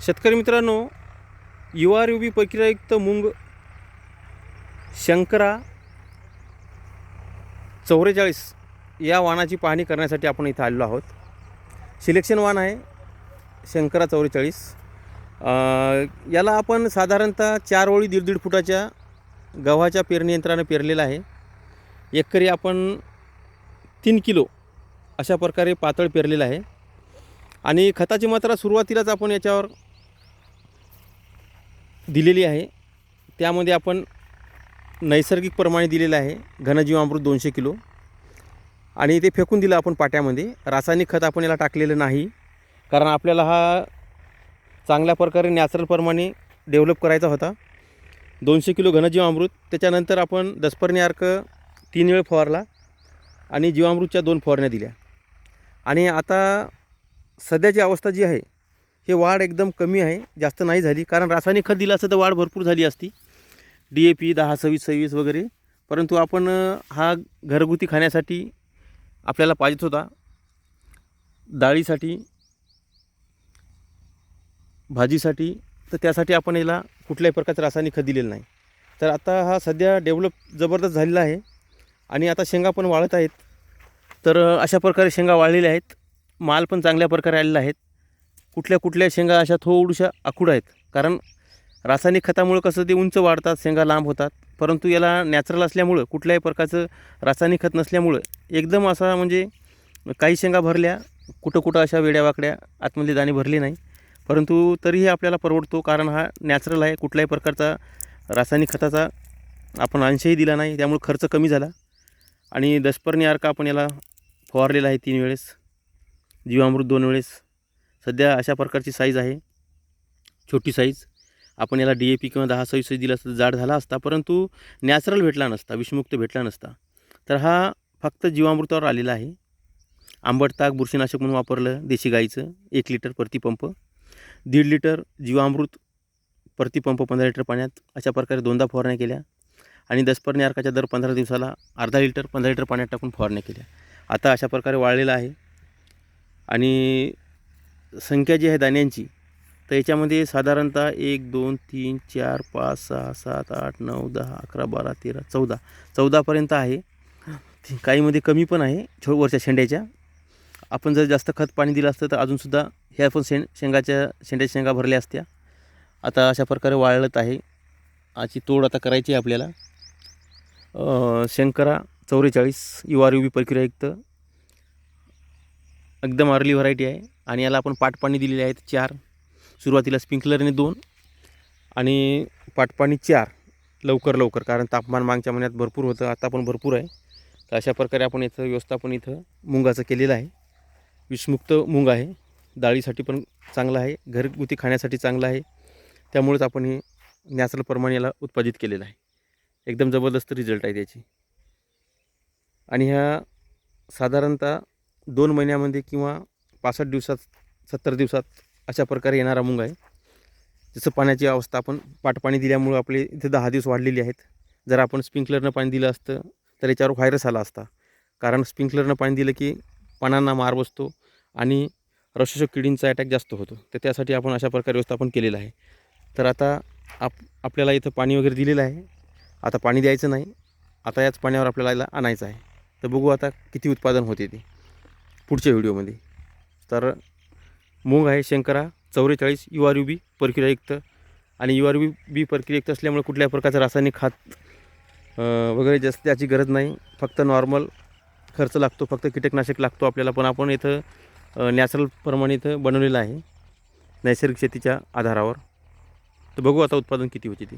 शेतकरी मित्रांनो, युवा प्रक्रियायुक्त मूग शंकरा 44 या वाणाची पाहणी करण्यासाठी आपण इथं आलेलो आहोत. सिलेक्शन वाण आहे शंकरा 44. याला आपण साधारणतः 4 ओळी 1.5 फुटाच्या गव्हाच्या पेरणी यंत्राने पेरलेला आहे. एकरी आपण 3 किलो अशा प्रकारे पातळ पेरलेला आहे. आणि खताची मात्रा सुरुवातीलाच आपण याच्यावर दिलेली आहे. त्यामध्ये आपण नैसर्गिक प्रमाणे दिलेलं आहे घनजीवामृत 200 किलो आणि ते फेकून दिलं आपण पाट्यामध्ये. रासायनिक खत आपण याला टाकलेलं नाही, कारण आपल्याला हा चांगल्या प्रकारे नॅचरल प्रमाणे डेव्हलप करायचा होता. 200 किलो घनजीवामृत, त्याच्यानंतर आपण दसपर्णी अर्क 3 वेळ फवारला आणि जीवामृतच्या 2 फवारण्या दिल्या. आणि आता सध्याची अवस्था जी आहे, हे वाढ एकदम कमी आहे, जास्त नाही झाली. कारण रासायनिक खत दिलं असतं तर वाढ भरपूर झाली असती, DAP 10-26-26 वगैरे. परंतु आपण हा घरगुती खाण्यासाठी आपल्याला पाहिजेच होता, डाळीसाठी, भाजीसाठी, तर त्यासाठी आपण याला कुठल्याही प्रकारचं रासायनिक खत दिलेलं नाही. तर आता हा सध्या डेव्हलप जबरदस्त झालेला आहे आणि आता शेंगा पण वाळत आहेत. तर अशा प्रकारे शेंगा वाळलेल्या आहेत. माल पण चांगल्या प्रकारे आलेला आहेत. कुठल्या शेंगा अशा थोड्याशा आखूड आहेत, कारण रासायनिक खतामुळे कसं ते उंच वाढतात, शेंगा लांब होतात. परंतु याला नॅचरल असल्यामुळं, कुठल्याही प्रकारचं रासायनिक खत नसल्यामुळं एकदम असा म्हणजे काही शेंगा भरल्या, कुठं अशा वेड्यावाकड्या आतमधले दाणे भरले नाही. परंतु तरीही आपल्याला परवडतो, कारण हा नॅचरल आहे. कुठल्याही प्रकारचा रासायनिक खताचा आपण अंशही दिला नाही, त्यामुळे खर्च कमी झाला. आणि दसपर्णी अर्क आपण याला फवारलेला आहे 3 वेळेस, जीवामृत 2 वेळेस. सध्या अशा प्रकारची साईज आहे, छोटी साईज. आपण याला DAP किंवा 10-26 दिलं असतं जाड झाला असता, परंतु नॅचरल भेटला नसता, विषमुक्त भेटला नसता. तर हा फक्त जीवामृतावर आलेला आहे. आंबट ताक बुरशीनाशक म्हणून वापरलं देशी गाईचं 1 लिटर प्रतिपंप, 1.5 लिटर जीवामृत प्रतिपंप 15 लिटर पाण्यात, अशा प्रकारे 2दा फवारण्या केल्या. आणि दसपर्णी अर्काच्या दर 15 दिवसाला अर्धा लिटर 15 लिटर पाण्यात टाकून फवारण्या केल्या. आता अशा प्रकारे वाळलेला आहे. आणि संख्या जी आहे दाण्यांची, तर याच्यामध्ये साधारणतः 1 2 3 4 5 6 7 8 9 10 11 12 13 14पर्यंत आहे. काहीमध्ये कमी पण आहे वरच्या शेंड्याच्या. आपण जर जास्त खत पाणी दिलं असतं तर अजूनसुद्धा ह्या पण शेंड्याच्या शेंगा भरल्या असत्या. आता अशा प्रकारे वाळत आहे. याची तोड आता करायची आहे आपल्याला. शंकरा 44 युवा प्रक्रियायुक्त एकदम अर्ली व्हरायटी आहे. आणि याला आपण पाटपाणी दिलेले आहेत 4, सुरुवातीला स्प्रिंकलरने 2 आणि पाटपाणी 4 लवकर, कारण तापमान मागच्या महिन्यात भरपूर होतं, आता पण भरपूर आहे. तर अशा प्रकारे आपण इथं व्यवस्थापन इथं मुंगाचं केलेलं आहे. विषमुक्त मुंग आहे, डाळीसाठी पण चांगलं आहे, घरगुती खाण्यासाठी चांगलं आहे. त्यामुळेच आपण हे नॅचरल प्रमाणे याला उत्पादित केलेलं आहे. एकदम जबरदस्त रिझल्ट आहे त्याची. आणि ह्या साधारणतः 2 महिन्यामध्ये किंवा 65 दिवसात 70 दिवसात अशा प्रकारे येणारा मुंग आहे. जसं पाण्याची अवस्था आपण पाटपाणी दिल्यामुळं आपले इथे 10 दिवस वाढलेली आहेत. जर आपण स्प्रिंकलरनं पाणी दिलं असतं तर याच्यावर व्हायरस आला असता, कारण स्प्रिंकलरनं पाणी दिलं की पानांना मार बसतो आणि रसशोषक किडींचा अटॅक जास्त होतो. तर त्यासाठी आपण अशा प्रकारे व्यवस्थापन केलेलं आहे. तर आता आपल्याला इथं पाणी वगैरे दिलेलं आहे. आता पाणी द्यायचं नाही, आता याच पाण्यावर आपल्याला याला आणायचं आहे. तर बघू आता किती उत्पादन होते ते पुढच्या व्हिडिओमध्ये. तर मूग आहे शंकरा 44 युवा प्रक्रियायुक्त. आणि युवा प्रक्रियायुक्त असल्यामुळे कुठल्याही प्रकारचं रासायनिक खत वगैरे जास्त त्याची गरज नाही. फक्त नॉर्मल खर्च लागतो, फक्त कीटकनाशक लागतो आपल्याला. पण आपण इथं नॅचरल प्रमाणे इथं बनवलेलं आहे, नैसर्गिक शेतीच्या आधारावर. तर बघू आता उत्पादन किती होते ते.